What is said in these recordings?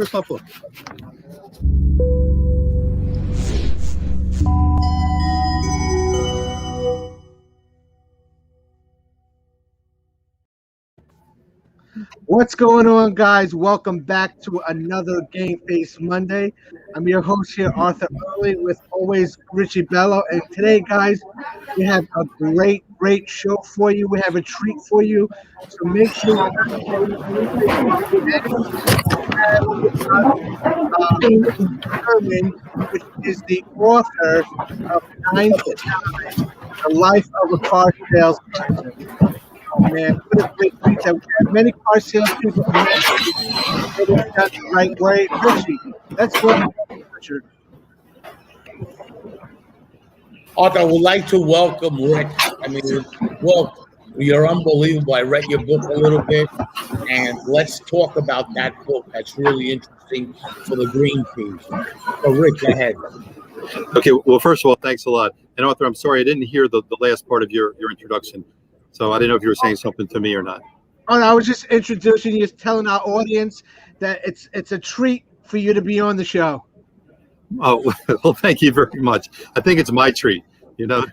Where's my book? What's going on, guys? Welcome back to another Game Face Monday. I'm your host here, Arthur Early, with always Richie Bello. And today, guys, we have a great show for you. We have a treat for you. So make sure Berman, which is the author of 9 to 9, The Life of a Car Salesperson. Oh, man, what a great feature. We have many car salespeople in the right way. Richie, let's go. Richard. Arthur, I would like to welcome Rick. I mean, well, you're unbelievable. I read your book a little bit, and let's talk about that book. That's really interesting for the green teams. So, Rick, go ahead. Okay, well, first of all, thanks a lot. And Arthur, I'm sorry I didn't hear the last part of your introduction. So I didn't know if you were saying something to me or not. Oh, no, I was just introducing you, telling our audience that it's a treat for you to be on the show. Oh, well, thank you very much. I think it's my treat. You know,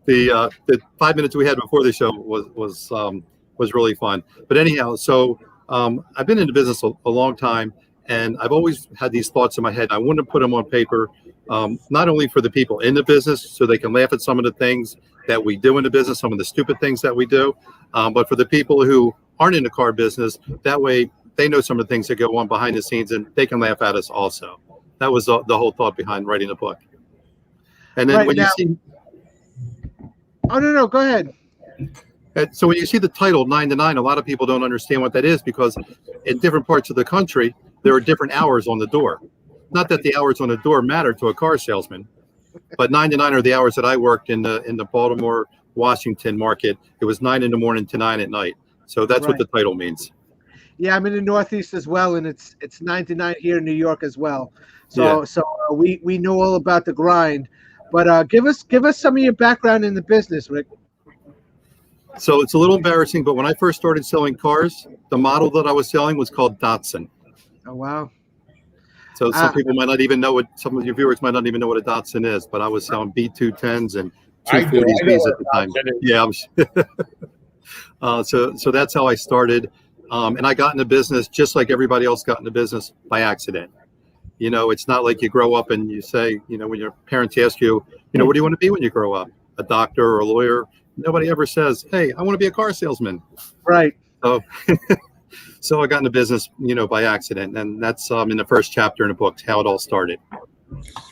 the 5 minutes we had before the show was really fun. But anyhow, so I've been in the business a long time, and I've always had these thoughts in my head. I want to put them on paper, not only for the people in the business so they can laugh at some of the things that we do in the business, some of the stupid things that we do, but for the people who aren't in the car business, that way they know some of the things that go on behind the scenes and they can laugh at us also. That was the whole thought behind writing the book. And then right when now, you see... Oh, no, go ahead. So when you see the title 9 to 9, a lot of people don't understand what that is because in different parts of the country, there are different hours on the door. Not that the hours on the door matter to a car salesman, but 9 to 9 are the hours that I worked in the Baltimore, Washington market. It was 9 in the morning to 9 at night. So that's what the title means. Yeah, I'm in the Northeast as well, and it's 9 to 9 here in New York as well. So we know all about the grind. But give us some of your background in the business, Rick. So it's a little embarrassing, but when I first started selling cars, the model that I was selling was called Datsun. Oh, wow. So some people might not even know what, some of your viewers might not even know what a Datsun is, but I was selling B210s and 240Bs at the time. Yeah. So that's how I started. And I got into business just like everybody else got into business by accident. You know, it's not like you grow up and you say, you know, when your parents ask you, you know, what do you want to be when you grow up? A doctor or a lawyer? Nobody ever says, hey, I want to be a car salesman. Right. So, so I got into business, you know, by accident. And that's in the first chapter in the book, how it all started.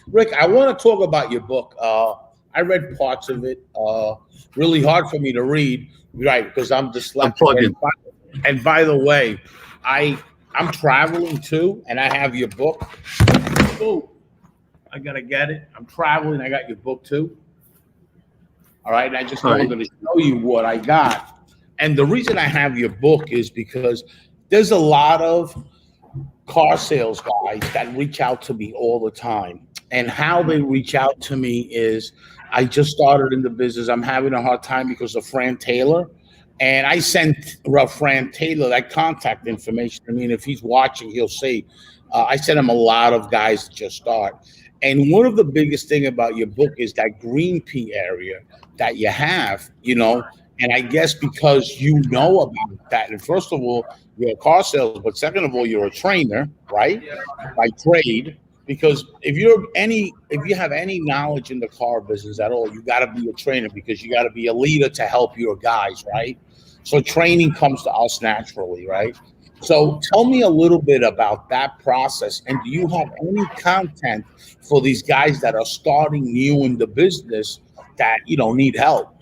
Rick, I want to talk about your book. I read parts of it. Really hard for me to read, right? Because I'm dyslexic. And by the way, I'm traveling too, and I have your book. Oh, I gotta get it. I'm traveling. I got your book too. All right, and I just wanted to show you what I got. And the reason I have your book is because there's a lot of car sales guys that reach out to me all the time. And how they reach out to me is, I just started in the business. I'm having a hard time because of Fran Taylor. And I sent Fran Taylor that contact information. I mean, if he's watching, he'll see. I sent him a lot of guys to just start. And one of the biggest thing about your book is that green pea area that you have, you know. And I guess because you know about that, and first of all, you're a car salesman, but second of all, you're a trainer, right? By trade. Because if you have any knowledge in the car business at all, you got to be a trainer because you got to be a leader to help your guys, right? So training comes to us naturally, right? So tell me a little bit about that process. And do you have any content for these guys that are starting new in the business that, you know, need help?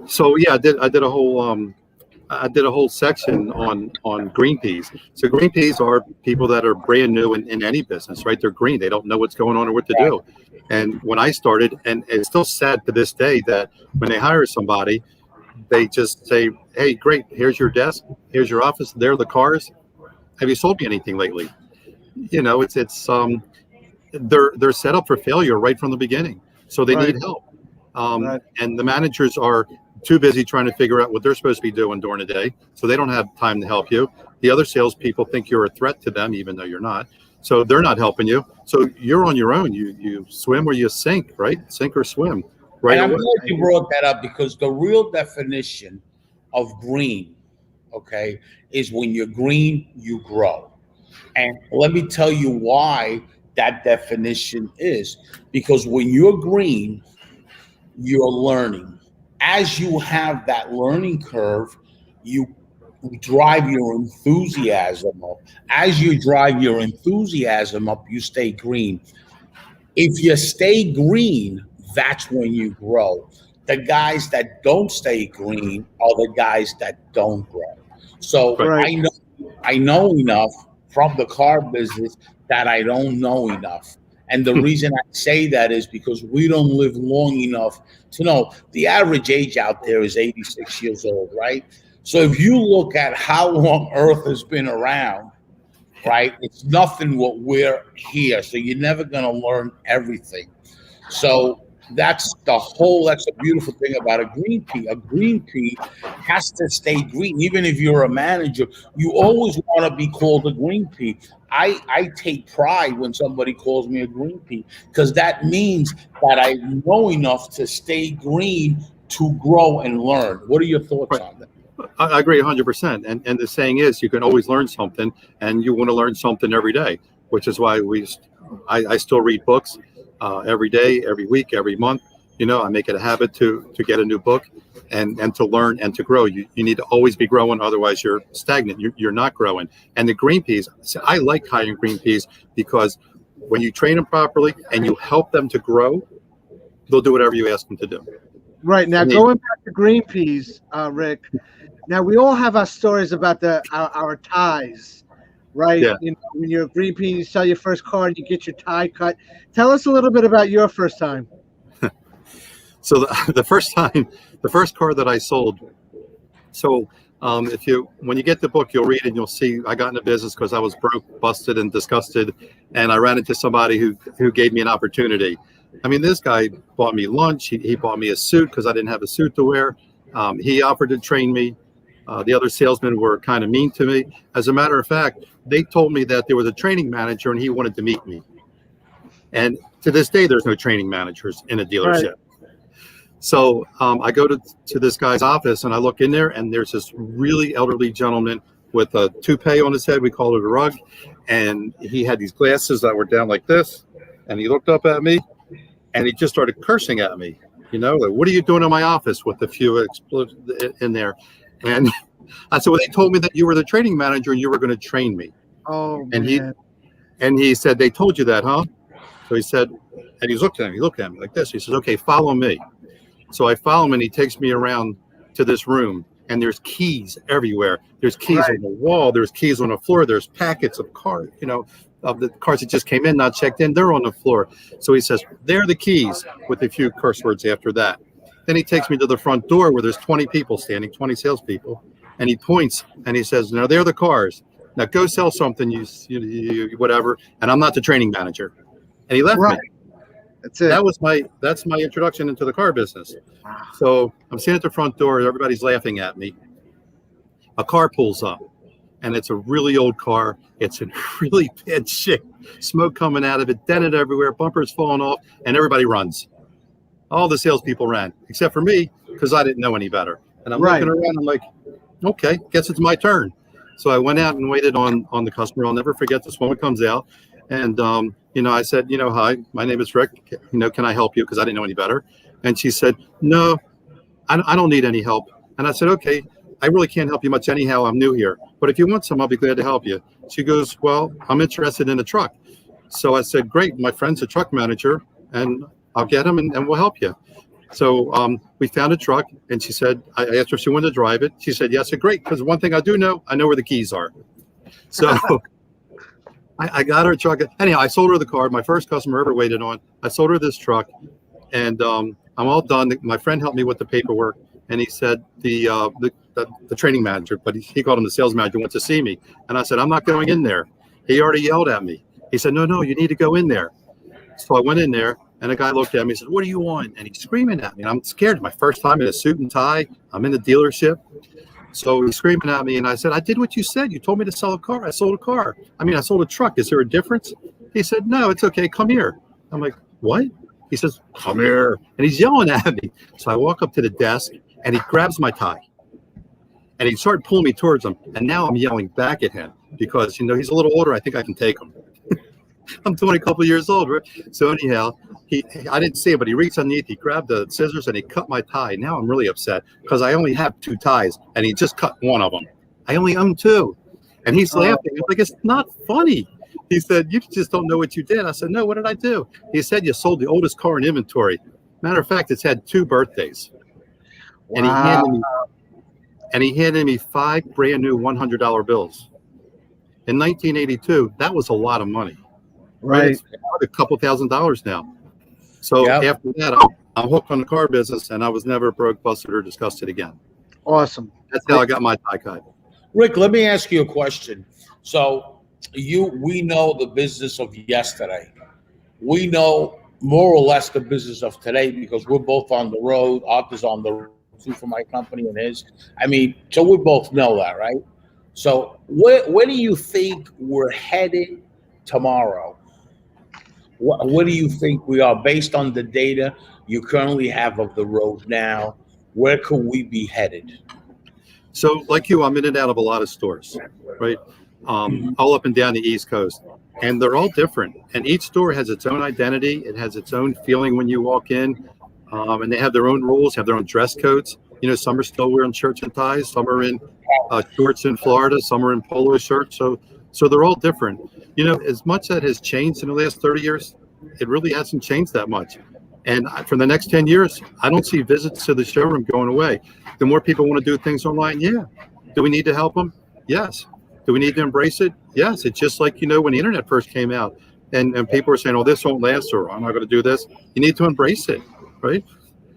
So yeah, I did a whole section on green peas. So green peas are people that are brand new in any business, right? They're green. They don't know what's going on or what to do. And when I started, and it's still sad to this day that when they hire somebody, they just say, hey, great, here's your desk, here's your office, there are the cars. Have you sold me anything lately? You know, it's they're set up for failure right from the beginning. So they need help. And the managers are too busy trying to figure out what they're supposed to be doing during the day. So they don't have time to help you. The other salespeople think you're a threat to them, even though you're not. So they're not helping you. So you're on your own. You swim or you sink, right? Sink or swim. Right. And I'm glad you brought that up, because the real definition of green, okay, is when you're green, you grow. And let me tell you why that definition is. Because when you're green, you're learning. As you have that learning curve, you drive your enthusiasm up. As you drive your enthusiasm up, you stay green. If you stay green, that's when you grow. The guys that don't stay green are the guys that don't grow. So Right. I know enough from the car business that I don't know enough. And the reason I say that is because we don't live long enough to know. The average age out there is 86 years old, right? So if you look at how long Earth has been around, right, it's nothing what we're here. So you're never going to learn everything. So that's a beautiful thing about a green pea. A green pea has to stay green. Even if you're a manager, you always want to be called a green pea. I take pride when somebody calls me a green pea, because that means that I know enough to stay green to grow and learn. What are your thoughts on that? I agree 100%. And the saying is, you can always learn something, and you want to learn something every day, which is why I still read books every day, every week, every month. I make it a habit to get a new book and to learn and to grow. You need to always be growing, otherwise you're stagnant. You're not growing. And the green peas, I like hiring green peas, because when you train them properly and you help them to grow, they'll do whatever you ask them to do. Right. Now, going back to green peas, Rick, now we all have our stories about our ties, right? Yeah. When you're a green pea, you sell your first car and you get your tie cut. Tell us a little bit about your first time. So the first car that I sold. So when you get the book, you'll read and you'll see I got into business because I was broke, busted, and disgusted, and I ran into somebody who gave me an opportunity. I mean, this guy bought me lunch. He bought me a suit because I didn't have a suit to wear. He offered to train me. The other salesmen were kind of mean to me. As a matter of fact, they told me that there was a training manager and he wanted to meet me. And to this day, there's no training managers in a dealership. Right. So I go to this guy's office and I look in there, and there's this really elderly gentleman with a toupee on his head. We call it a rug. And he had these glasses that were down like this. And he looked up at me and he just started cursing at me. Like, what are you doing in my office, with a few explosions in there? And I said, well, they told me that you were the training manager and you were going to train me. Oh, and he said, they told you that, huh? So he said, and he looked at me like this. He says, okay, follow me. So I follow him, and he takes me around to this room, and there's keys everywhere. There's keys on the wall. There's keys on the floor. There's packets of cars, of the cars that just came in, not checked in. They're on the floor. So he says, they're the keys, with a few curse words after that. Then he takes me to the front door where there's 20 people standing, 20 salespeople, and he points and he says, no, they're the cars. Now go sell something, you whatever, and I'm not the training manager. And he left me. That's it. That's my introduction into the car business. So I'm sitting at the front door, everybody's laughing at me. A car pulls up, and it's a really old car. It's in really bad shape. Smoke coming out of it, dented everywhere, bumpers falling off, and everybody runs. All the salespeople ran, except for me, because I didn't know any better. And I'm looking around, I'm like, okay, guess it's my turn. So I went out and waited on the customer. I'll never forget this woman comes out. And, I said, hi, my name is Rick. Can I help you? Because I didn't know any better. And she said, no, I don't need any help. And I said, okay, I really can't help you much anyhow. I'm new here. But if you want some, I'll be glad to help you. She goes, well, I'm interested in a truck. So I said, great. My friend's a truck manager, and I'll get him and we'll help you. So we found a truck, and she said, I asked her if she wanted to drive it. She said, yes. I said, great, because one thing I do know, I know where the keys are. So I got her truck. Anyhow, I sold her the car. My first customer ever waited on. I sold her this truck, and I'm all done. My friend helped me with the paperwork, and he said the training manager, but he called him the sales manager, went to see me. And I said, I'm not going in there. He already yelled at me. He said, no, you need to go in there. So I went in there, and a guy looked at me and said, what do you want? And he's screaming at me. And I'm scared. My first time in a suit and tie. I'm in the dealership. So he's screaming at me, and I said, I did what you said. You told me to sell a car. I sold a car. I sold a truck. Is there a difference? He said, no, it's okay. Come here. I'm like, what? He says, come here. And he's yelling at me. So I walk up to the desk, and he grabs my tie. And he started pulling me towards him. And now I'm yelling back at him because, he's a little older. I think I can take him. I'm 20 a couple of years old, right? So anyhow, I didn't see it, but he reached underneath, he grabbed the scissors, and he cut my tie. Now I'm really upset because I only have 2 ties, and he just cut one of them. I only own 2. And he's laughing. I'm like, it's not funny. He said, you just don't know what you did. I said, no, what did I do? He said, you sold the oldest car in inventory. Matter of fact, it's had 2 birthdays. Wow. And he handed me 5 brand new $100 bills. In 1982, that was a lot of money. Right. It's a couple $1,000s now. So after that, I'm hooked on the car business, and I was never broke, busted, or disgusted again. Awesome. That's how I got my tie cut. Rick, let me ask you a question. So we know the business of yesterday. We know more or less the business of today because we're both on the road. Arthur's on the road too for my company and his. So we both know that, right? So where do you think we're headed tomorrow? What do you think we are based on the data you currently have of the road now? Where could we be headed? So like you, I'm in and out of a lot of stores, right? All up and down the East Coast. And they're all different. And each store has its own identity. It has its own feeling when you walk in. And they have their own rules, have their own dress codes. Some are still wearing shirts and ties. Some are in shorts in Florida. Some are in polo shirts. So they're all different. As much that has changed in the last 30 years, it really hasn't changed that much. And for the next 10 years, I don't see visits to the showroom going away. The more people want to do things online, yeah. Do we need to help them? Yes. Do we need to embrace it? Yes. It's just like, when the internet first came out and people were saying, oh, this won't last, or I'm not going to do this. You need to embrace it, right?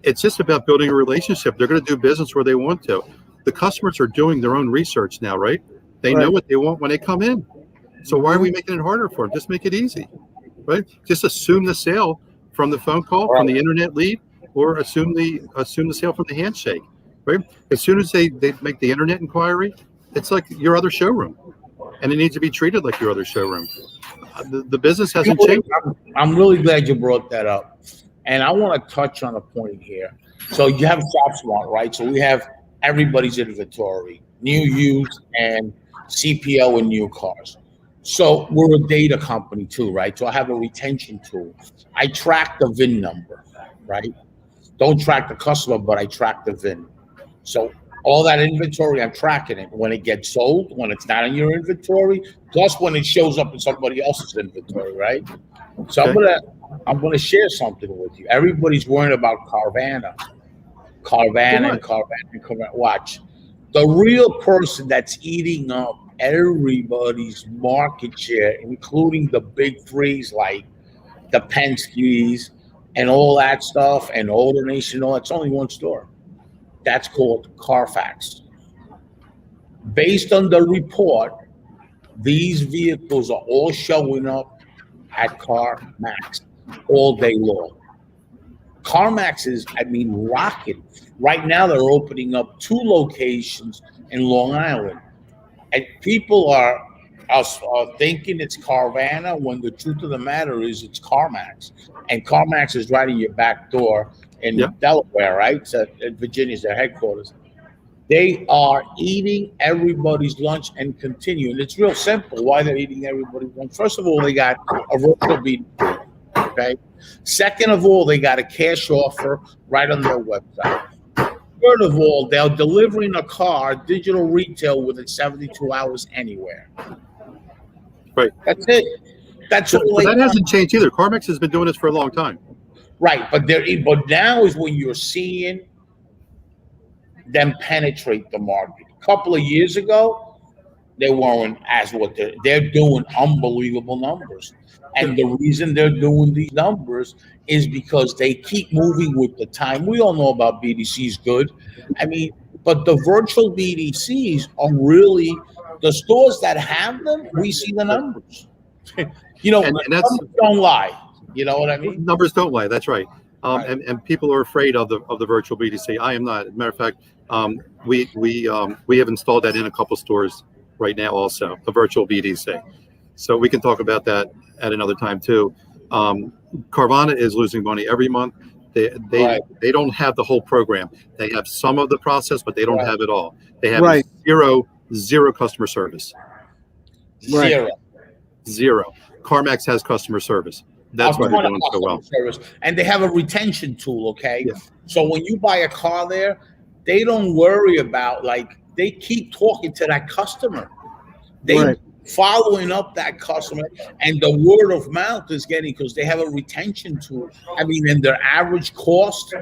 It's just about building a relationship. They're going to do business where they want to. The customers are doing their own research now, right? They know what they want when they come in. So why are we making it harder for them? Just make it easy, right? Just assume the sale from the phone call, from the internet lead, or assume the sale from the handshake, right? As soon as they make the internet inquiry, it's like your other showroom, and it needs to be treated like your other showroom. The business hasn't changed. I'm really glad you brought that up, and I want to touch on a point here. So you have Shopsmart, right? So we have everybody's inventory, new, used, and CPO and new cars. So we're a data company too, right? So I have a retention tool. I track the VIN number, right? Don't track the customer, but I track the VIN. So all that inventory, I'm tracking it. When it gets sold, when it's not in your inventory, plus when it shows up in somebody else's inventory, right? So I'm gonna share something with you. Everybody's worrying about Carvana. Watch. The real person that's eating up everybody's market share, including the big threes like the Penske's and all that stuff, and Older Nation, all that's only one store. That's called Carfax. Based on the report, these vehicles are all showing up at CarMax all day long. CarMax is, rocking. Right now, they're opening up 2 locations in Long Island. And people are thinking it's Carvana when the truth of the matter is it's CarMax. And CarMax is right in your back door in Delaware, right? So Virginia's their headquarters. They are eating everybody's lunch and continue. And it's real simple why they're eating everybody's lunch. First of all, they got a virtual BDC, okay? Second of all, they got a cash offer right on their website. Third of all, they're delivering a car, digital retail, within 72 hours anywhere. Right. That's it. That's all. That hasn't changed either. CarMax has been doing this for a long time. Right, but now is when you're seeing them penetrate the market. A couple of years ago, they weren't as what they're doing unbelievable numbers. And the reason they're doing these numbers is because they keep moving with the time. We all know about BDCs good. But the virtual BDCs are really the stores that have them, we see the numbers. And that's, numbers don't lie. You know what I mean? Numbers don't lie. That's right. And people are afraid of the virtual BDC. I am not. As a matter of fact, We have installed that in a couple stores right now, also a virtual BDC. So we can talk about that at another time too. Carvana is losing money every month. They don't have the whole program. They have some of the process, but they don't have it all. They have zero customer service. Zero. CarMax has customer service. That's why they're doing so well. Service. And they have a retention tool, okay? Yeah. So when you buy a car there, they don't worry about, like, they keep talking to that customer. They following up that customer, and the word of mouth is getting, because they have a retention tool. I mean, and their average cost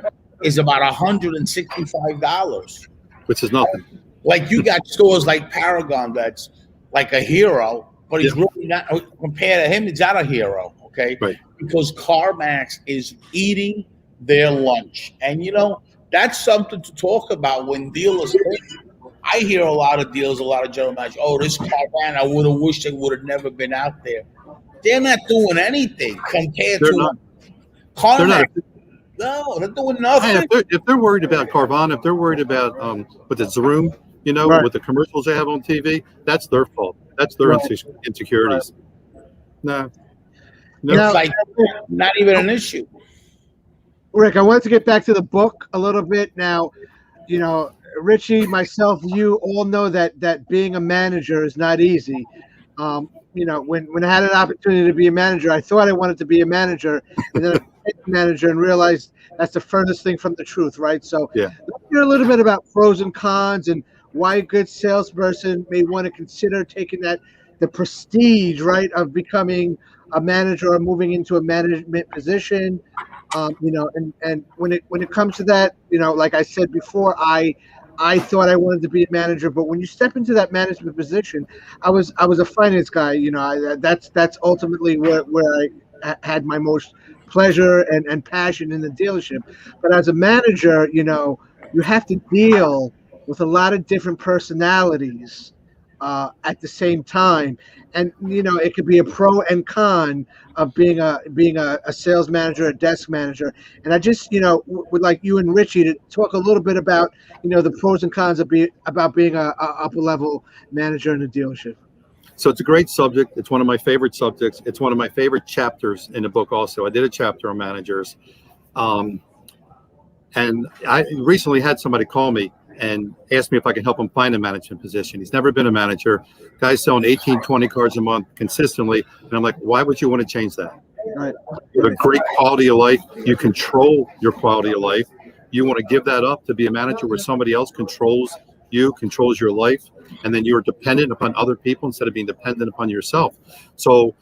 is about $165. Which is nothing. Like, you got stores like Paragon that's like a hero, but he's really not, compared to him, he's not a hero, okay? Right. Because CarMax is eating their lunch. And, you know, that's something to talk about when dealers I hear a lot of dealers, a lot of general managers, oh, this Carvana, I would have wished they would have never been out there. They're not doing anything compared to CarMax. No, they're doing nothing. If they're worried about Carvana, if they're worried about with the Zoom, you know, with the commercials they have on TV, that's their fault. That's their insecurities. No. It's like not even an issue. Rick, I wanted to get back to the book a little bit. Now, you know, Richie, myself, you all know that being a manager is not easy. You know, when I had an opportunity to be a manager, I thought I wanted to be a manager, and then I became a manager and realized that's the furthest thing from the truth, right? So let's hear a little bit about pros and cons and why a good salesperson may want to consider taking the prestige, right, of becoming a manager or moving into a management position. You know, and when it comes to that, you know, like I said before, I thought I wanted to be a manager, but when you step into that management position, I was a finance guy. You know, that's ultimately where I had my most pleasure and passion in the dealership. But as a manager, you know, you have to deal with a lot of different personalities at the same time, and you know, it could be a pro and con of being a sales manager, a desk manager. And I just, you know, would like you and Richie to talk a little bit about, you know, the pros and cons of being a upper level manager in a dealership. So it's a great subject. It's one of my favorite subjects. It's one of my favorite chapters in the book also. I did a chapter on managers. And I recently had somebody call me and asked me if I could help him find a management position. He's never been a manager. Guy's selling 18, 20 cars a month consistently. And I'm like, why would you want to change that? Right. You have a great quality of life. You control your quality of life. You want to give that up to be a manager where somebody else controls you, controls your life, and then you're dependent upon other people instead of being dependent upon yourself. So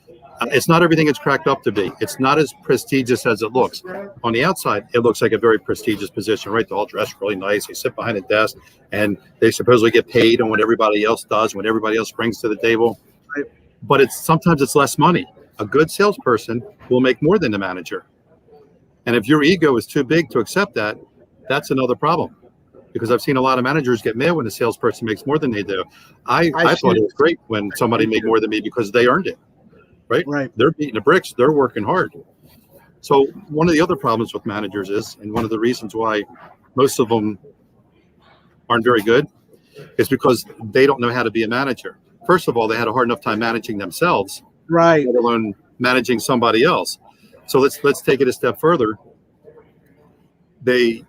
it's not everything it's cracked up to be. It's not as prestigious as it looks. On the outside, it looks like a very prestigious position, right? They're all dressed really nice. They sit behind a desk, and they supposedly get paid on what everybody else does, what everybody else brings to the table. Right. But sometimes it's less money. A good salesperson will make more than the manager. And if your ego is too big to accept that, that's another problem. Because I've seen a lot of managers get mad when a salesperson makes more than they do. I thought it was great when somebody made more than me because they earned it. Right. They're beating the bricks. They're working hard. So one of the other problems with managers is, and one of the reasons why most of them aren't very good, is because they don't know how to be a manager. First of all, they had a hard enough time managing themselves, right, let alone managing somebody else. So let's take it a step further. They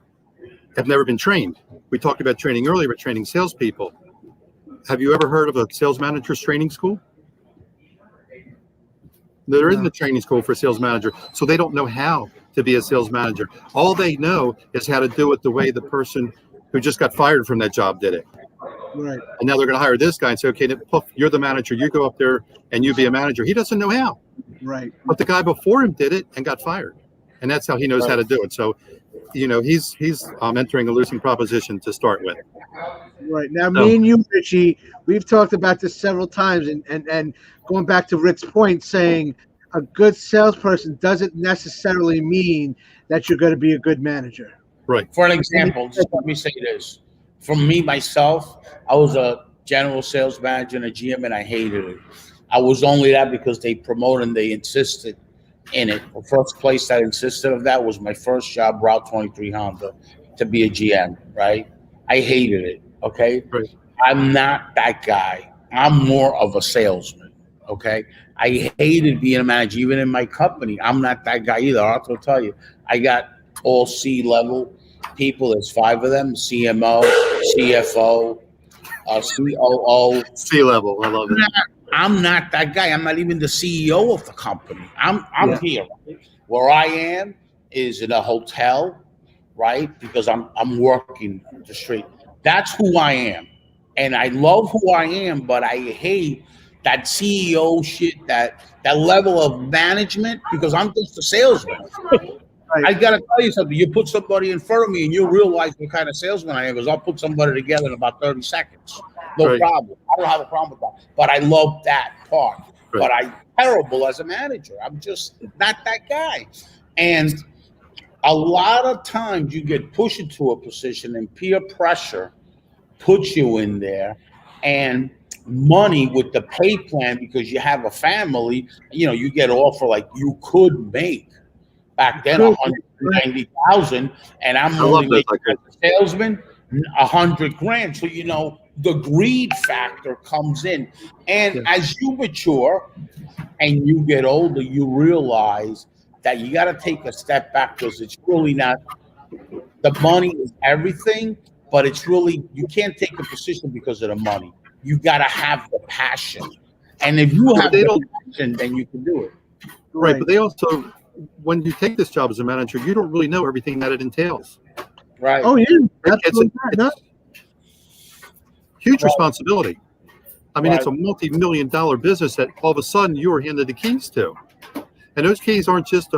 have never been trained. We talked about training earlier, but training salespeople. Have you ever heard of a sales manager's training school? There isn't a training school for a sales manager, so they don't know how to be a sales manager. All they know is how to do it the way the person who just got fired from that job did it. Right. And now they're going to hire this guy and say, okay, Puff, you're the manager. You go up there and you be a manager. He doesn't know how. Right. But the guy before him did it and got fired. And that's how he knows how to do it. So, you know, he's entering a losing proposition to start with. Right. Now, me and you, Richie, we've talked about this several times, and going back to Rick's point, saying a good salesperson doesn't necessarily mean that you're going to be a good manager. Right. For an example, just let me say this. For me, myself, I was a general sales manager in a GM, and I hated it. I was only that because they promoted and they insisted in it. The first place that insisted of that was my first job, Route 23 Honda, to be a GM, right? I hated it. Okay. Right. I'm not that guy. I'm more of a salesman. Okay. I hated being a manager, even in my company. I'm not that guy either. I'll have to tell you, I got all C level people. There's 5 of them: CMO, CFO, COO. C-level. I love it. I'm not that guy. I'm not even the CEO of the company. I'm Yeah. here. Right? Where I am is in a hotel, right? Because I'm working the street. That's who I am. And I love who I am, but I hate that CEO shit, that level of management, because I'm just a salesman. Right. I gotta tell you something. You put somebody in front of me and you realize what kind of salesman I am, because I'll put somebody together in about 30 seconds. No Right. problem. I don't have a problem with that. But I love that part. Right. But I'm terrible as a manager. I'm just not that guy. And a lot of times you get pushed into a position and peer pressure puts you in there, and money with the pay plan, because you have a family, you get offer like you could make back then 190,000, and I'm I love only those making like that. as a salesman 100 grand. So the greed factor comes in, and Yeah. as you mature and you get older, you realize that you got to take a step back, because it's really not the money is everything, but it's really, you can't take a position because of the money. You got to have the passion, and if you have they the don't- passion, then you can do it. Right. But they also, when you take this job as a manager, you don't really know everything that it entails. Right. Oh yeah, It's absolutely not. huge Right. responsibility. I mean, Right. it's a multi-million-dollar business that all of a sudden you are handed the keys to. And those keys aren't just,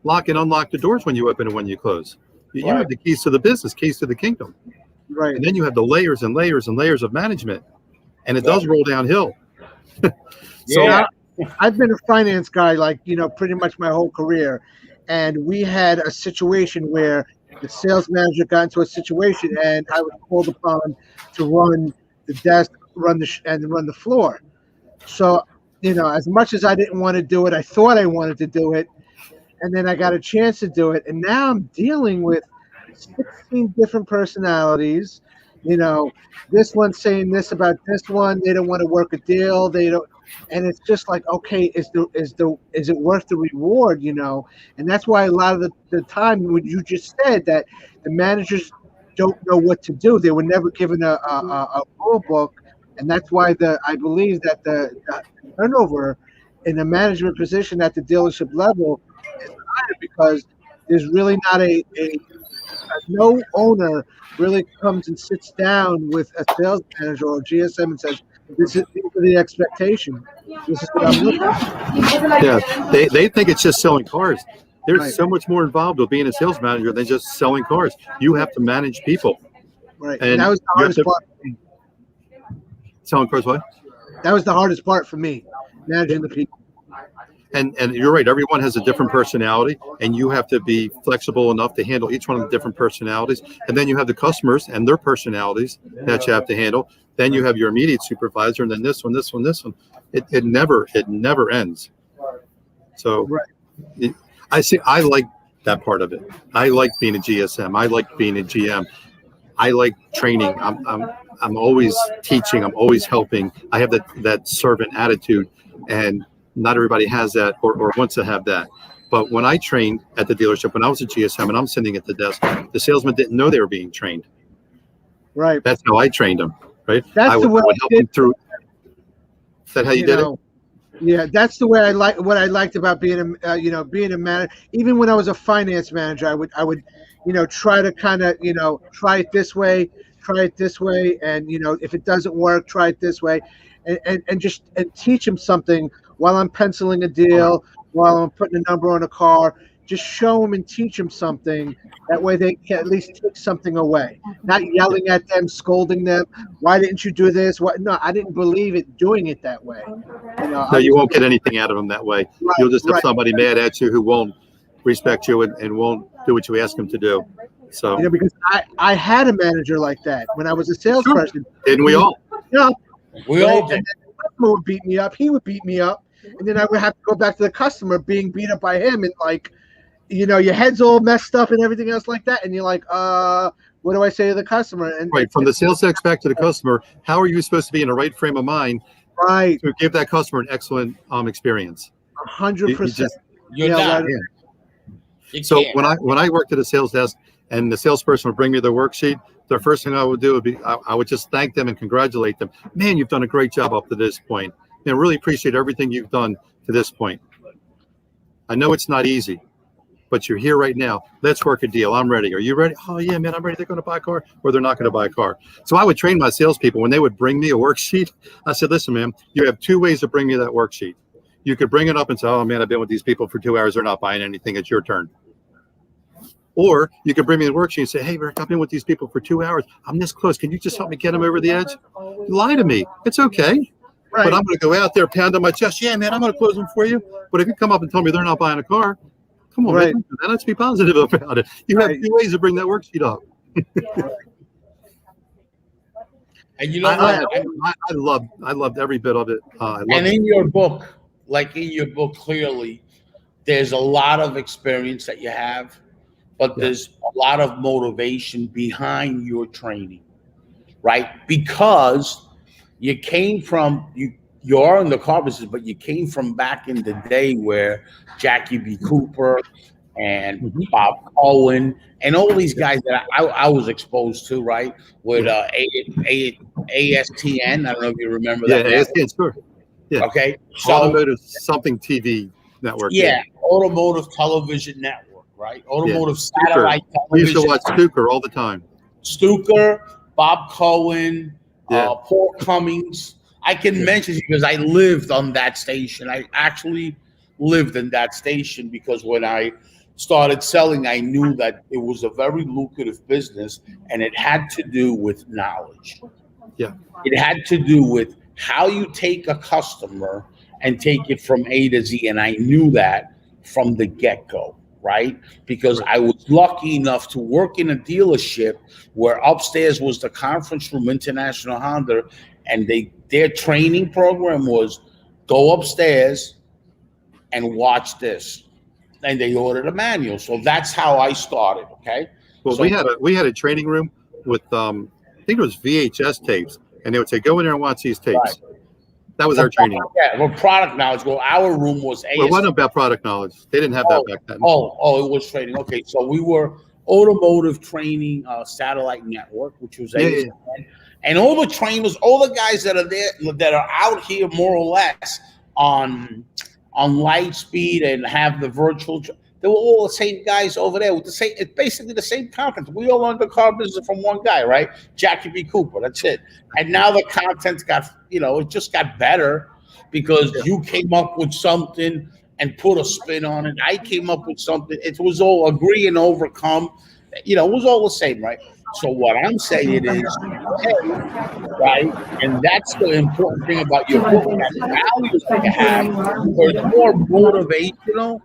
lock and unlock the doors when you open and when you close. You Right. have the keys to the business, keys to the kingdom. Right. And then you have the layers and layers and layers of management. And it does roll downhill. So, Yeah. I've been a finance guy, pretty much my whole career. And we had a situation where the sales manager got into a situation and I was called upon to run the desk, run the floor. So, as much as I didn't want to do it, I thought I wanted to do it. And then I got a chance to do it. And now I'm dealing with 16 different personalities. This one's saying this about this one. They don't want to work a deal. They don't. And it's just like, okay, is it worth the reward? And that's why a lot of the time, what you just said, that the managers don't know what to do. They were never given a rule book, and that's why I believe that the turnover in the management position at the dealership level is higher, because there's really not no owner really comes and sits down with a sales manager or GSM and says, these are the expectations. This is what I'm looking for. yeah, they think it's just selling cars. There's Right. so much more involved with being a sales manager than just selling cars. You have to manage people. Right. And And that was the you have hardest to- part for me. Selling cars, what? That was the hardest part for me, managing the people. And you're right. Everyone has a different personality, and you have to be flexible enough to handle each one of the different personalities. And then you have the customers and their personalities that you have to handle. Then you have your immediate supervisor, and then this one. It never ends. So Right. I like that part of it. I like being a GSM. I like being a GM. I like training. I'm always teaching. I'm always helping. I have that servant attitude, and not everybody has that or wants to have that. But when I trained at the dealership, when I was a GSM and I'm sitting at the desk, the salesman didn't know they were being trained. Right. That's how I trained them. Right. That's I the way would I help did them through. Is that how you did it? Yeah, that's the way I like. What I liked about being a manager. Even when I was a finance manager, I would, try to kind of, try it this way, and if it doesn't work, try it this way, and just teach them something while I'm penciling a deal, while I'm putting a number on a car. Just show them and teach them something. That way they can at least take something away. Not yelling at them, scolding them. Why didn't you do this? What? No, I didn't believe it doing it that way. No, you won't get anything out of them that way. Right, You'll just have right. somebody mad at you who won't respect you and won't do what you ask them to do. So Because I had a manager like that when I was a salesperson. didn't we all? We all did. And then the customer would beat me up. He would beat me up, and then I would have to go back to the customer being beat up by him, and your head's all messed up and everything else like that, and you're like, what do I say to the customer? And Right, from the sales desk back to the customer, how are you supposed to be in the right frame of mind right, to give that customer an excellent experience? 100%. You're Yeah, not. right. So when I worked at a sales desk and the salesperson would bring me the worksheet, the first thing I would do would be I would just thank them and congratulate them. Man, you've done a great job up to this point. And really appreciate everything you've done to this point. I know it's not easy, but you're here right now. Let's work a deal. I'm ready. Are you ready? Oh yeah, man, I'm ready. They're going to buy a car or they're not going to buy a car. So I would train my salespeople when they would bring me a worksheet. I said, listen, man, you have two ways to bring me that worksheet. You could bring it up and say, oh man, I've been with these people for 2 hours. They're not buying anything. It's your turn. Or you could bring me the worksheet and say, hey, Rick, I've been with these people for 2 hours. I'm this close. Can you just help me get them over the edge? Lie to me. It's okay. Right. But I'm going to go out there, pound on my chest. Yeah, man, I'm going to close them for you. But if you come up and tell me they're not buying a car, come on, man. Let's be positive about it. You have two ways to bring that worksheet up. And you know I loved every bit of it. And in your book, clearly, there's a lot of experience that you have, but there's a lot of motivation behind your training, right? Because you came from you are in the car business, but you came from back in the day where Jackie B. Cooper and Bob Cohen and all these guys that I was exposed to, right? With ASTN. I don't know if you remember that. Yeah, ASTN, sure. Yeah. Okay. So Automotive something TV network. Yeah, Automotive Television Network, right? Automotive Satellite Television. We used to watch Stuker all the time. Stuker, Bob Cohen, Paul Cummings. I can mention because I lived on that station. I actually lived in that station because when I started selling, I knew that it was a very lucrative business and it had to do with knowledge. Yeah. It had to do with how you take a customer and take it from A to Z. And I knew that from the get-go, right? Because I was lucky enough to work in a dealership where upstairs was the conference room, International Honda, and their training program was go upstairs and watch this. And they ordered a manual. So that's how I started, okay? Well, so, we had a training room with I think it was VHS tapes, and they would say, go in there and watch these tapes. Right. That was our training. Yeah, well, product knowledge. Well, our room was Well, it wasn't about product knowledge. They didn't have that back then. Oh, it was training. Okay, so we were Automotive Training Satellite Network, which was ASTN. And all the trainers, all the guys that are there, that are out here more or less on Lightspeed and have the virtual, they were all the same guys over there with the same. It's basically the same content. We all learned the car business from one guy, right? Jackie B. Cooper. That's it. And now the content's got, it just got better because you came up with something and put a spin on it. I came up with something. It was all agree and overcome. It was all the same, right? So what I'm saying is, right, and that's the important thing about your book, that values that you have, it's more motivational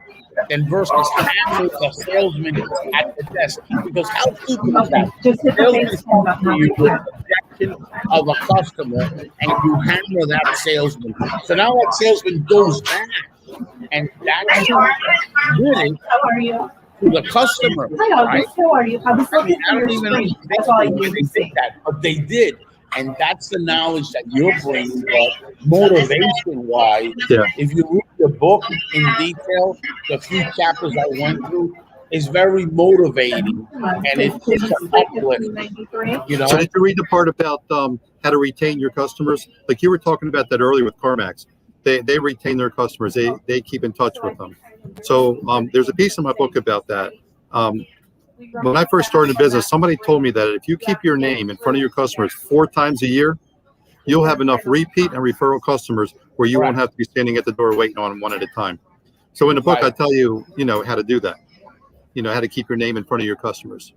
than versus having a salesman at the desk. Because how stupid is that? Salesman comes to you with the objection of a customer, and you hammer that salesman. So now that salesman goes back, and that's really to the customer, right? How are you? I don't even understand why they did that, but they did. And that's the knowledge that you're bringing, but motivation-wise, if you read the book in detail, the few chapters I went through, is very motivating, and it's an uplift. So did you read the part about how to retain your customers? Like you were talking about that earlier with CarMax. They retain their customers. They keep in touch with them. So there's a piece in my book about that. When I first started in business, somebody told me that if you keep your name in front of your customers 4 times a year, you'll have enough repeat and referral customers where you won't have to be standing at the door waiting on them one at a time. So in the book, I tell you, how to do that. How to keep your name in front of your customers.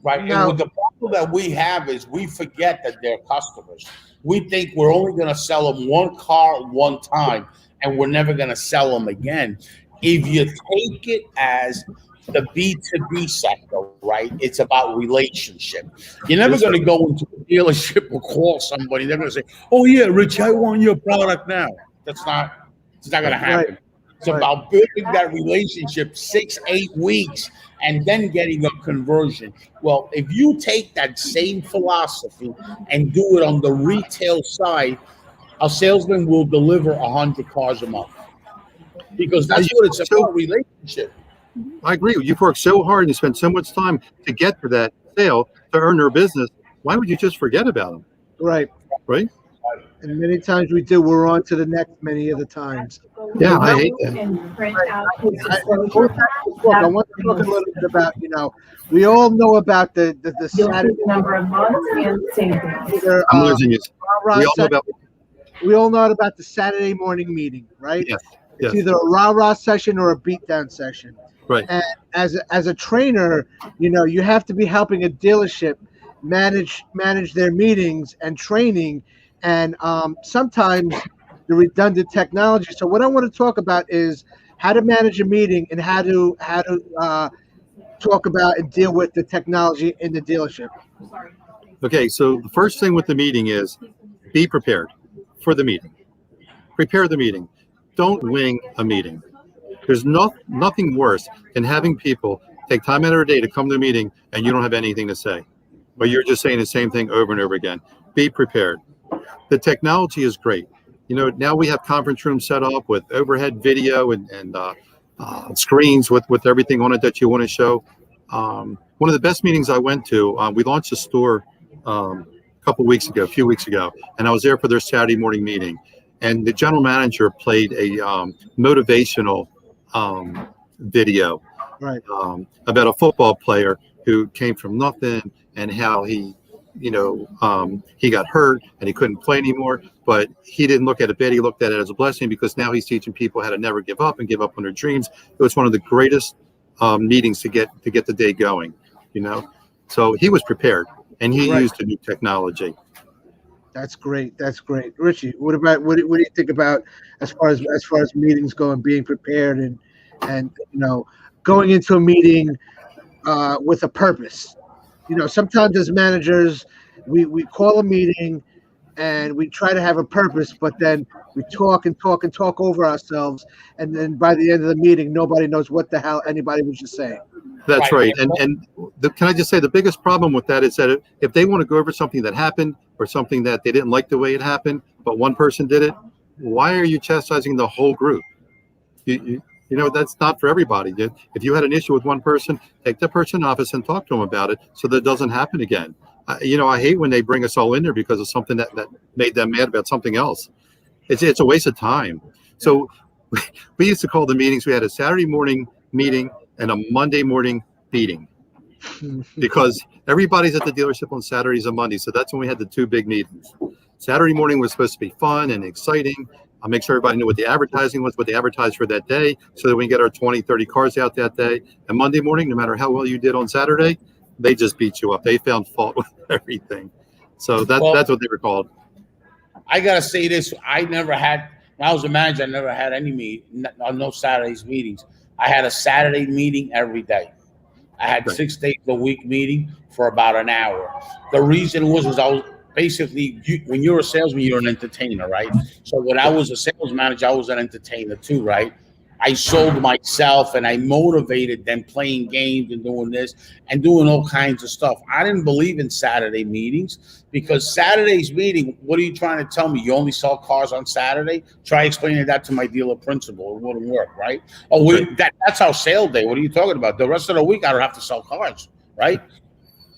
Right. And with the problem that we have is we forget that they're customers. We think we're only going to sell them one car one time, and we're never going to sell them again. If you take it as the B2B sector, right? It's about relationship. You're never going to go into a dealership or call somebody. They're going to say, "Oh yeah, Richie, I want your product now." It's not going to happen. It's about building that relationship 6-8 weeks and then getting a conversion. Well, if you take that same philosophy and do it on the retail side, a salesman will deliver 100 cars a month, because that's what it's about, relationship. I agree. You've worked so hard and you spent so much time to get to that sale, to earn their business. Why would you just forget about them? Right. Right. And many times we do. We're on to the next many of the times. Yeah, I hate that. I want to talk a little bit about, we all know about the Saturday number of months and same thing. I'm losing you. We all know about the Saturday morning meeting, right? Yes. It's either a rah-rah session or a beatdown session. Right. And as a trainer, you have to be helping a dealership manage their meetings and training, and sometimes the redundant technology. So what I want to talk about is how to manage a meeting and how to talk about and deal with the technology in the dealership. Okay, so the first thing with the meeting is be prepared for the meeting. Prepare the meeting. Don't wing a meeting. There's nothing worse than having people take time out of their day to come to a meeting and you don't have anything to say, but you're just saying the same thing over and over again. Be prepared. The technology is great. Now we have conference rooms set up with overhead video and screens with everything on it that you want to show. One of the best meetings I went to, we launched a store a few weeks ago, and I was there for their Saturday morning meeting. And the general manager played a motivational video about a football player who came from nothing and how he got hurt and he couldn't play anymore, but he didn't look at it bad. He looked at it as a blessing, because now he's teaching people how to never give up and give up on their dreams. It was one of the greatest meetings to get the day going, So he was prepared and he used the new technology. That's great. Richie, what do you think about as far as meetings go and being prepared and going into a meeting with a purpose? Sometimes as managers, we call a meeting and we try to have a purpose, but then we talk over ourselves, and then by the end of the meeting, nobody knows what the hell anybody was just saying. That's right. Can I just say the biggest problem with that is that if they want to go over something that happened or something that they didn't like the way it happened, but one person did it, why are you chastising the whole group? That's not for everybody. If you had an issue with one person, take the person in office and talk to them about it so that it doesn't happen again. I hate when they bring us all in there because of something that made them mad about something else. It's a waste of time. So we used to call the meetings, we had a Saturday morning meeting and a Monday morning beating, because everybody's at the dealership on Saturdays and Mondays. So that's when we had the two big meetings. Saturday morning was supposed to be fun and exciting. I'll make sure everybody knew what the advertising was, what they advertised for that day, so that we can get our 20, 30 cars out that day. And Monday morning, no matter how well you did on Saturday, they just beat you up. They found fault with everything. So that's what they were called. I got to say this. When I was a manager, I never had any no Saturdays meetings. I had a Saturday meeting every day. I had 6 days a week meeting for about an hour. The reason was I was basically, when you're a salesman, you're an entertainer, right? So when I was a sales manager, I was an entertainer too, right? I sold myself and I motivated them playing games and doing this and doing all kinds of stuff. I didn't believe in Saturday meetings, because Saturday's meeting, what are you trying to tell me? You only sell cars on Saturday? Try explaining that to my dealer principal. It wouldn't work, right? That's our sale day. What are you talking about? The rest of the week, I don't have to sell cars, right?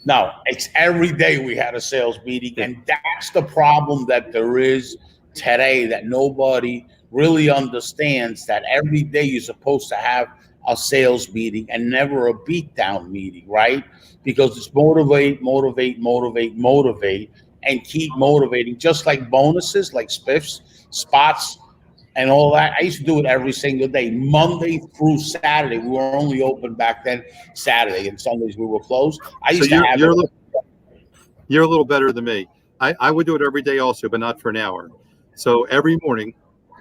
No, it's every day we had a sales meeting. And that's the problem that there is today, that nobody really understands, that every day you're supposed to have a sales meeting and never a beatdown meeting, right? Because it's motivate, and keep motivating, just like bonuses, like spiffs, spots, and all that. I used to do it every single day, Monday through Saturday. We were only open back then Saturday, and Sundays we were closed. You're a little better than me. I would do it every day also, but not for an hour. So every morning,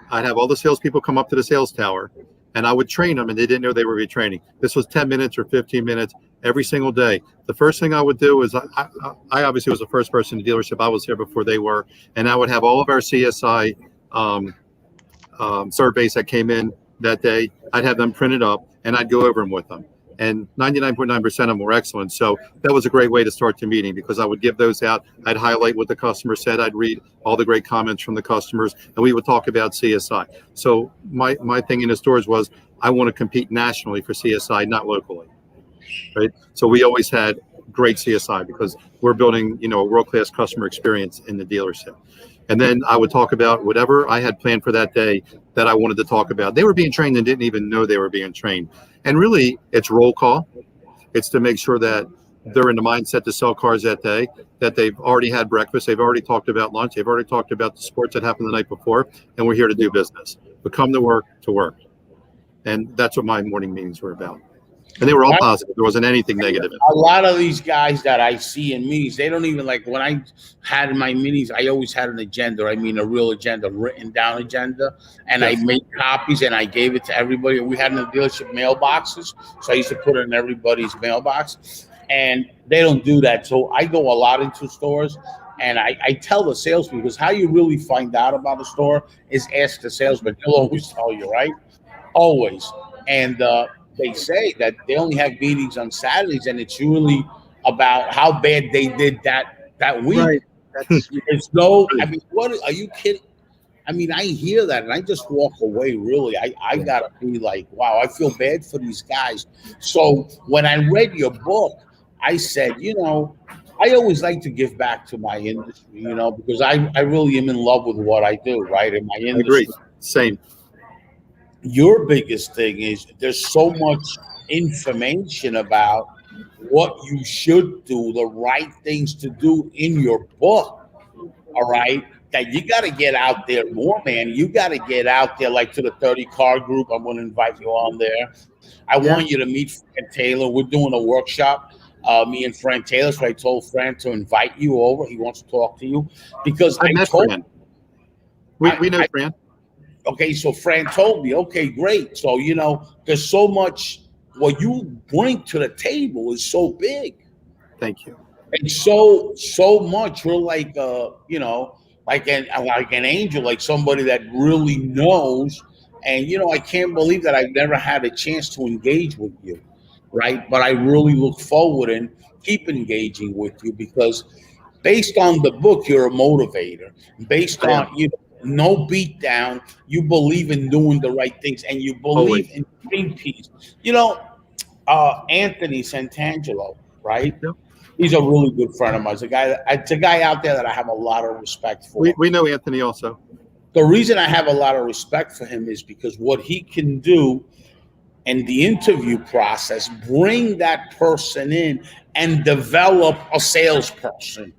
I'd have all the salespeople come up to the sales tower, and I would train them, and they didn't know they were retraining. This was 10 minutes or 15 minutes every single day. The first thing I would do is I obviously was the first person in the dealership. I was here before they were, and I would have all of our CSI surveys that came in that day, I'd have them printed up and I'd go over them with them. And 99.9% of them were excellent. So that was a great way to start the meeting because I would give those out. I'd highlight what the customer said. I'd read all the great comments from the customers, and we would talk about CSI. So my thing in the stores was I want to compete nationally for CSI, not locally, right? So we always had great CSI because we're building, a world-class customer experience in the dealership. And then I would talk about whatever I had planned for that day that I wanted to talk about. They were being trained and didn't even know they were being trained. And really, it's roll call. It's to make sure that they're in the mindset to sell cars that day, that they've already had breakfast, they've already talked about lunch, they've already talked about the sports that happened the night before, and we're here to do business. We come to work. And that's what my morning meetings were about. And they were all positive. There wasn't anything negative. A lot of these guys that I see in meetings, they don't even when I had my meetings, I always had an agenda. I mean, a real agenda, written down agenda. And yes. I made copies and I gave it to everybody. We had in the dealership mailboxes. So I used to put it in everybody's mailbox. And they don't do that. So I go a lot into stores and I tell the salespeople, because how you really find out about a store is ask the salesman. He'll always tell you, right? Always. And, they say that they only have meetings on Saturdays, and it's really about how bad they did that week. Right. It's no. I mean, what are you kidding? I mean, I hear that and I just walk away. Really, I gotta be like, wow, I feel bad for these guys. So when I read your book, I said, I always like to give back to my industry, because I really am in love with what I do, right? In my industry. I agree. Same. Your biggest thing is there's so much information about what you should do, the right things to do in your book, all right, that you got to get out there more, man. You got to get out there like to the 30 car group. I'm going to invite you on there. I want you to meet Fran Taylor. We're doing a workshop, me and Fran Taylor. So I told Fran to invite you over. He wants to talk to you because I met Fran. We know Fran. Okay, so Fran told me, okay, great. So, there's so much, what you bring to the table is so big. Thank you. And so much. You're like, like an angel, like somebody that really knows. And, I can't believe that I've never had a chance to engage with you, right? But I really look forward and keep engaging with you because based on the book, you're a motivator. Based on, no beat down. You believe in doing the right things, and you believe in doing peace. Anthony Santangelo, right? Yep. He's a really good friend of mine. It's a guy out there that I have a lot of respect for. We know Anthony also. The reason I have a lot of respect for him is because what he can do in the interview process, bring that person in and develop a salesperson.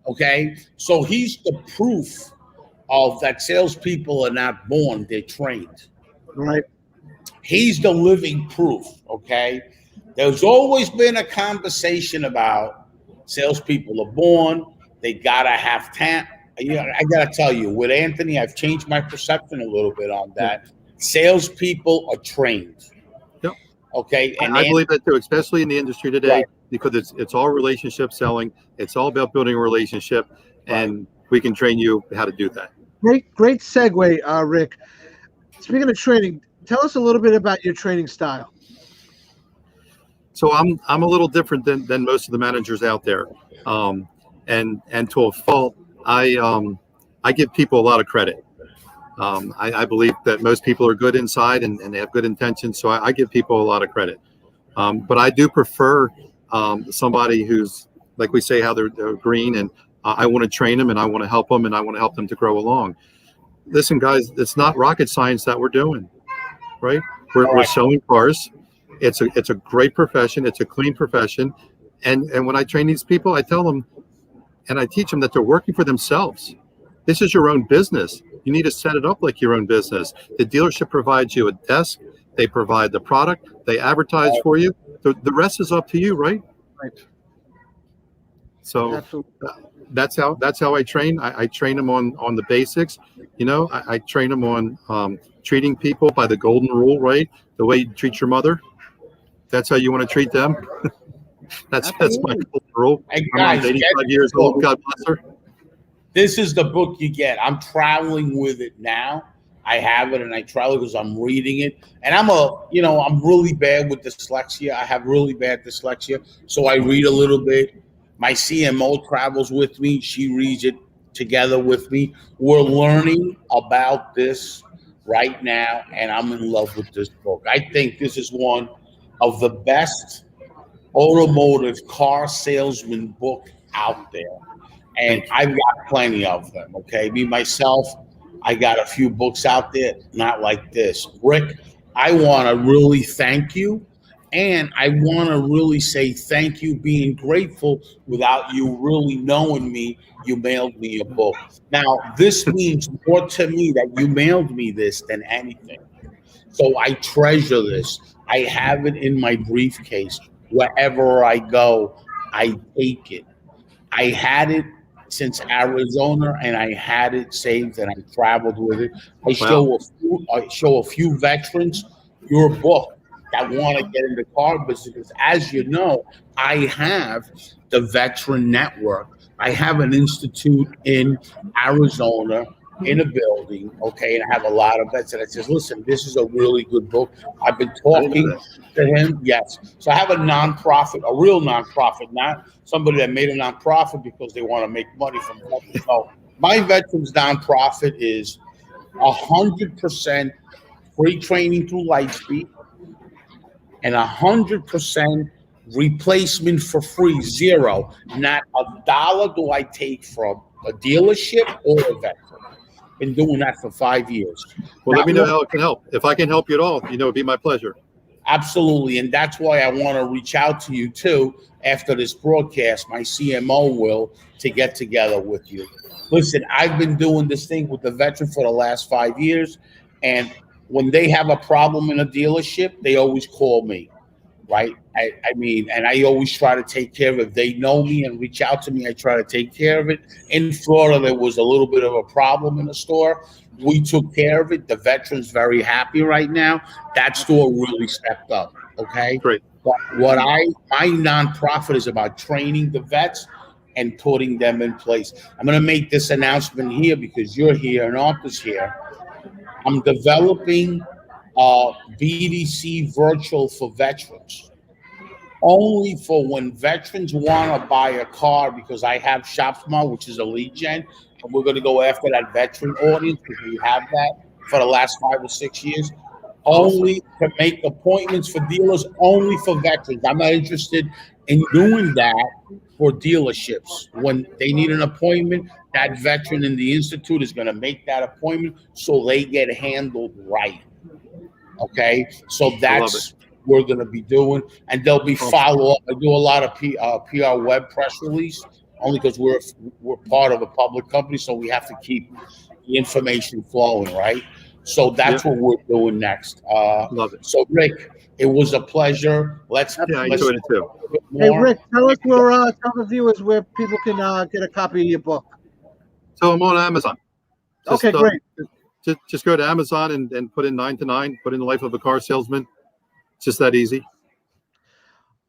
Okay, so he's the proof of that salespeople are not born, they're trained. Right. He's the living proof, okay? There's always been a conversation about salespeople are born, they gotta have talent. I gotta tell you, with Anthony, I've changed my perception a little bit on that. Salespeople are trained. Yep. Okay. And I believe that too, especially in the industry today, because it's all relationship selling, it's all about building a relationship, and we can train you how to do that. Great segue, Rick. Speaking of training, tell us a little bit about your training style. So I'm a little different than most of the managers out there, and to a fault, I give people a lot of credit. I believe that most people are good inside and they have good intentions, so I give people a lot of credit. But I do prefer somebody who's, like we say, how they're green, and I want to train them and I want to help them and I want to help them to grow along. Listen, guys, it's not rocket science that we're doing, right? We're selling cars. It's a great profession. It's a clean profession. And when I train these people, I tell them and I teach them that they're working for themselves. This is your own business. You need to set it up like your own business. The dealership provides you a desk. They provide the product. They advertise for you. The rest is up to you, right? Right. So that's how I train. I train them on the basics. I train them on treating people by the golden rule, right? The way you treat your mother. That's how you want to treat them. That's my golden rule. Hey guys, I'm 85 years old. God bless her. This is the book you get. I'm traveling with it now. I have it and I travel because I'm reading it. And I'm really bad with dyslexia. I have really bad dyslexia. So I read a little bit. My CMO travels with me. She reads it together with me. We're learning about this right now, and I'm in love with this book. I think this is one of the best automotive car salesman book out there. And I've got plenty of them, okay? Me, myself, I got a few books out there, not like this. Rick, I want to really thank you. And I want to really say thank you, being grateful without you really knowing me. You mailed me a book. Now, this means more to me that you mailed me this than anything. So I treasure this. I have it in my briefcase. Wherever I go, I take it. I had it since Arizona, and I had it saved, and I traveled with it. I show a few veterans your book that want to get in the car business. Because as you know, I have the Veteran Network. I have an institute in Arizona in a building, okay, and I have a lot of vets. And I says, listen, this is a really good book. I've been talking to him. Yes. So I have a nonprofit, a real nonprofit, not somebody that made a nonprofit because they want to make money from veterans. So my veterans nonprofit is 100% free training through Lightspeed and 100% replacement for free, zero. Not a dollar do I take from a dealership or a veteran. Been doing that for 5 years. Well, let me know how it can help. If I can help you at all, it'd be my pleasure. Absolutely. And that's why I want to reach out to you too after this broadcast. My CMO will, to get together with you. Listen, I've been doing this thing with the veteran for the last 5 years. And when they have a problem in a dealership, they always call me. Right. I mean, and I always try to take care of it. If they know me and reach out to me, I try to take care of it. In Florida, there was a little bit of a problem in the store. We took care of it. The veteran's very happy right now. That store really stepped up. Okay. Great. But my nonprofit is about training the vets and putting them in place. I'm going to make this announcement here because you're here and Arthur's here. I'm developing BDC virtual for veterans, only for when veterans want to buy a car, because I have Shopsmart, which is a lead gen, and we're going to go after that veteran audience because we have that for the last 5 or 6 years. Only to make appointments for dealers, only for veterans. I'm not interested in doing that for dealerships. When they need an appointment, that veteran in the institute is going to make that appointment so they get handled right. Okay, so that's what we're going to be doing, and there'll be follow-up. I do a lot of PR web press release, only because we're part of a public company, so we have to keep the information flowing, right? So that's what we're doing next. Love it. So, Rick, it was a pleasure. I enjoyed it too. Hey, Rick, tell us tell the viewers where people can get a copy of your book. So I'm on Amazon. Okay, great. Just go to Amazon and put in 9 to 9, put in the life of a car salesman. It's just that easy.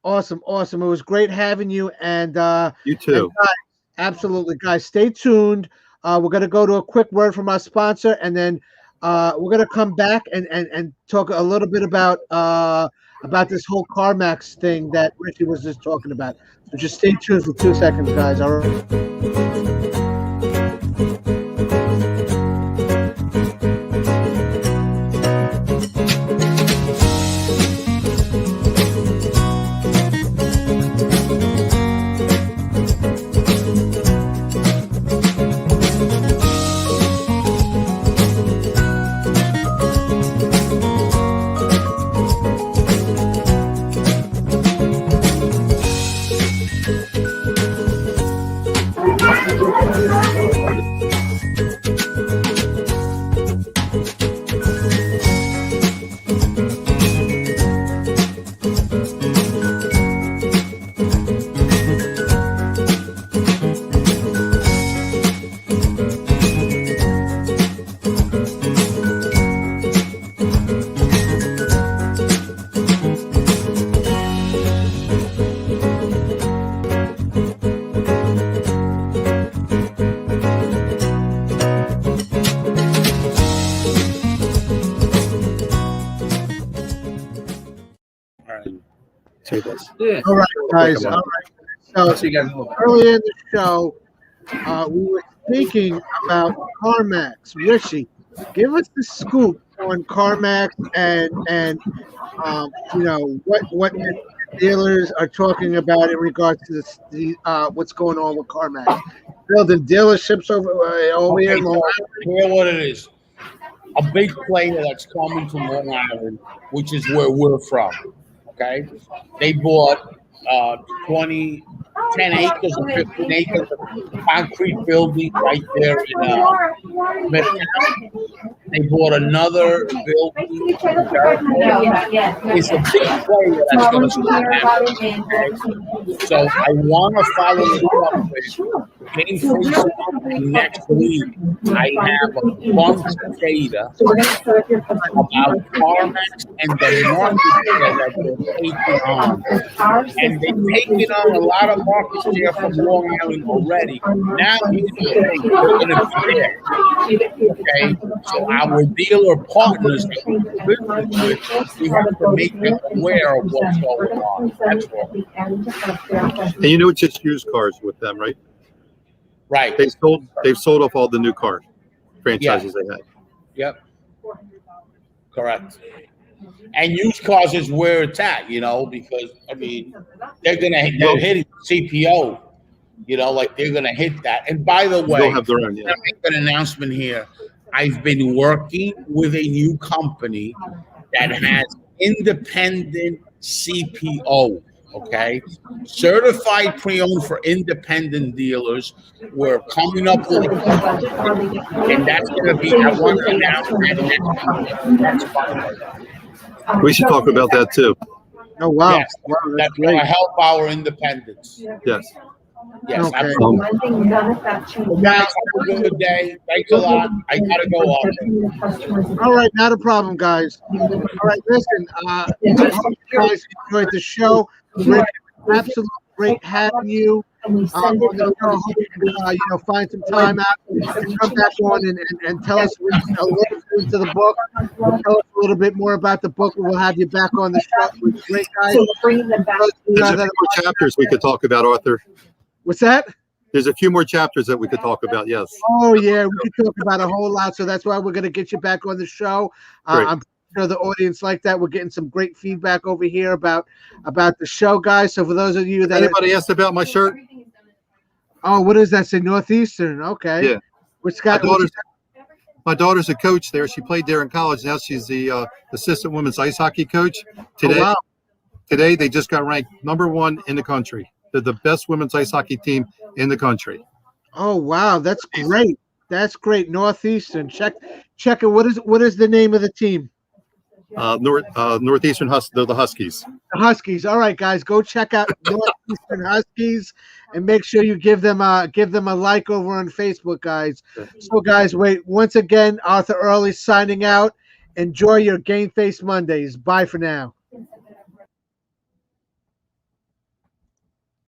Awesome. It was great having you. And you too. And guys, absolutely. Guys, stay tuned. We're going to go to a quick word from our sponsor, and then we're going to come back and talk a little bit about this whole CarMax thing that Richie was just talking about. So just stay tuned for 2 seconds, guys. All right. Say this. Yeah. All right, guys. All right. So earlier in the show, we were speaking about CarMax. Richie, give us the scoop on CarMax and what the dealers are talking about in regards to what's going on with CarMax. Building dealerships over here in Long Island. Here's what it is. A big player that's coming to Long Island, which is where we're from. Okay, they bought 10 acres or 15 acres of concrete building right there in Midtown. They bought another building. It's a big player that's going to start happening. Okay? So I want to follow this up with Game Face next week. I have a bunch of data about CarMax and the market that they're taking on. And they've taken on a lot of market share from Long Island already. Now here's the thing, we're going to be there. Okay? So our dealer partners that we do business with, we have to make them aware of what's going on. That's all. And you know, it's just used cars with them, right? Right. They've sold off all the new car franchises they had. Yep. Correct. And used cars is where it's at, because they're hitting CPO, like they're gonna hit that. And by the way, They'll have their own, I make an announcement here. I've been working with a new company that has independent CPO. Okay, certified pre-owned for independent dealers. We're coming up with a company, and that's going to be. I want to announce that next month. We should talk about that too. Oh wow, Yes, wow, that's going to help our independents. Yes. Yes, Okay. absolutely. Guys, have a good day. Thanks a lot. I gotta go off. All right, not a problem, guys. All right, listen. I hope you guys enjoyed the show. Rick, absolutely great having you on the show. I hope you can, find some time out and come back on and tell us a little bit into the book. Tell us a little bit more about the book. We'll have you back on the show. With great guys. There's a few more chapters we could talk about, Arthur. What's that? There's a few more chapters that we could talk about. Yes. Oh yeah, we could talk about a whole lot. So that's why we're going to get you back on the show. I'm sure the audience like that. We're getting some great feedback over here about the show, guys. So for those of you that Anybody asked about my shirt? Oh, what is that? Say Northeastern. Okay. Yeah. Which got My daughter's a coach there. She played there in college. Now she's the assistant women's ice hockey coach. Today they just got ranked #1 in the country. They're the best women's ice hockey team in the country. Oh wow, that's great. That's great. Northeastern. Check it. What is the name of the team? Northeastern they're the Huskies. The Huskies. All right, guys, go check out Northeastern Huskies and make sure you give them a like over on Facebook, guys. So, guys, once again, Arthur Early signing out. Enjoy your Game Face Mondays. Bye for now.